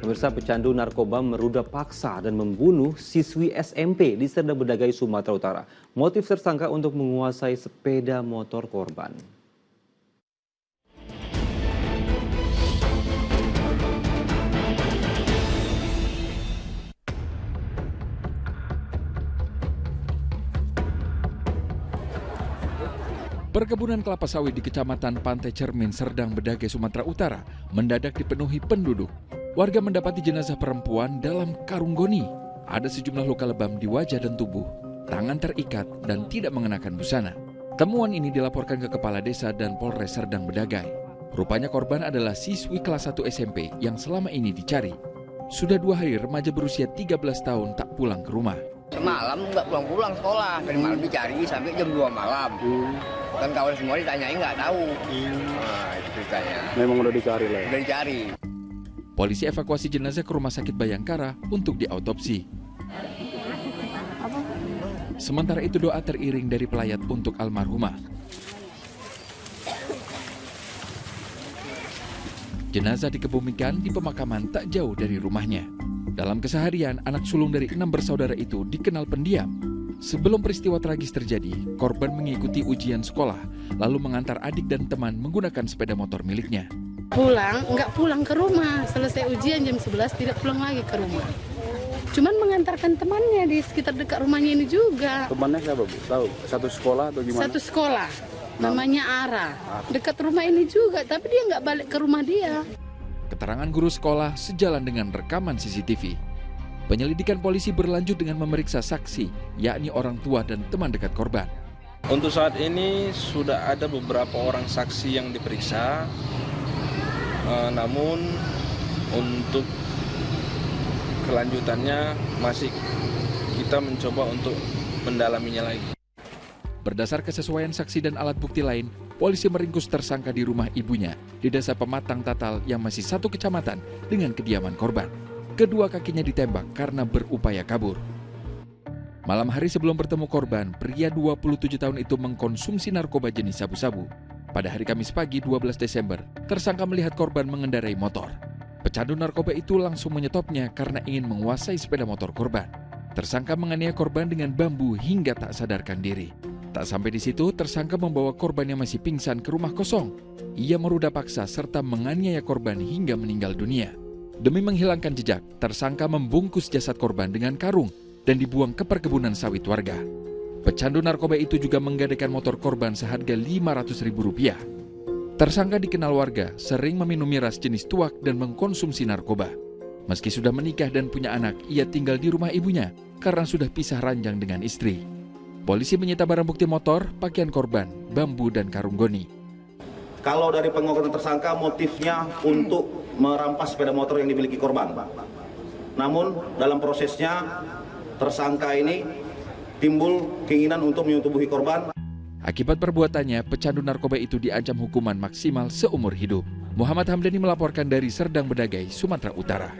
Pemirsa, pecandu narkoba meruda paksa dan membunuh siswi SMP di Serdang Bedagai, Sumatera Utara. Motif tersangka untuk menguasai sepeda motor korban. Perkebunan kelapa sawit di Kecamatan Pantai Cermin, Serdang Bedagai, Sumatera Utara mendadak dipenuhi penduduk. Warga mendapati jenazah perempuan dalam karung goni. Ada sejumlah luka lebam di wajah dan tubuh, tangan terikat dan tidak mengenakan busana. Temuan ini dilaporkan ke Kepala Desa dan Polres Serdang Bedagai. Rupanya korban adalah siswi kelas 1 SMP yang selama ini dicari. Sudah 2 hari remaja berusia 13 tahun tak pulang ke rumah. Semalam nggak pulang-pulang sekolah, dari malam dicari sampai jam 2 malam. Kan kawan semua ditanyain nggak tahu. Nah, itu ceritanya. Memang udah dicari lah. Udah dicari. Polisi evakuasi jenazah ke Rumah Sakit Bayangkara untuk diautopsi. Sementara itu doa teriring dari pelayat untuk almarhumah. Jenazah dikebumikan di pemakaman tak jauh dari rumahnya. Dalam keseharian, anak sulung dari 6 bersaudara itu dikenal pendiam. Sebelum peristiwa tragis terjadi, korban mengikuti ujian sekolah, lalu mengantar adik dan teman menggunakan sepeda motor miliknya. Nggak pulang ke rumah. Selesai ujian jam 11 tidak pulang lagi ke rumah. Cuman mengantarkan temannya di sekitar dekat rumahnya ini juga. Temannya siapa, Bu? Tahu? Satu sekolah atau gimana? Satu sekolah, namanya Ara. Dekat rumah ini juga, tapi dia nggak balik ke rumah dia. Keterangan guru sekolah sejalan dengan rekaman CCTV. Penyelidikan polisi berlanjut dengan memeriksa saksi, yakni orang tua dan teman dekat korban. Untuk saat ini sudah ada beberapa orang saksi yang diperiksa, namun untuk kelanjutannya masih kita mencoba untuk mendalaminya lagi. Berdasar kesesuaian saksi dan alat bukti lain, polisi meringkus tersangka di rumah ibunya di Desa Pematang Tatal yang masih satu kecamatan dengan kediaman korban. Kedua kakinya ditembak karena berupaya kabur. Malam hari sebelum bertemu korban, pria 27 tahun itu mengkonsumsi narkoba jenis sabu-sabu. Pada hari Kamis pagi 12 Desember, tersangka melihat korban mengendarai motor. Pecandu narkoba itu langsung menyetopnya karena ingin menguasai sepeda motor korban. Tersangka menganiaya korban dengan bambu hingga tak sadarkan diri. Tak sampai di situ, tersangka membawa korban yang masih pingsan ke rumah kosong. Ia meruda paksa serta menganiaya korban hingga meninggal dunia. Demi menghilangkan jejak, tersangka membungkus jasad korban dengan karung dan dibuang ke perkebunan sawit warga. Pecandu narkoba itu juga menggadaikan motor korban seharga Rp500.000. Tersangka dikenal warga sering meminum miras jenis tuak dan mengkonsumsi narkoba. Meski sudah menikah dan punya anak, ia tinggal di rumah ibunya karena sudah pisah ranjang dengan istri. Polisi menyita barang bukti motor, pakaian korban, bambu, dan karung goni. Kalau dari pengakuan tersangka motifnya untuk merampas sepeda motor yang dimiliki korban. Namun dalam prosesnya tersangka ini timbul keinginan untuk menyetubuhi korban. Akibat perbuatannya, pecandu narkoba itu diancam hukuman maksimal seumur hidup. Muhammad Hamdani melaporkan dari Serdang Bedagai, Sumatera Utara.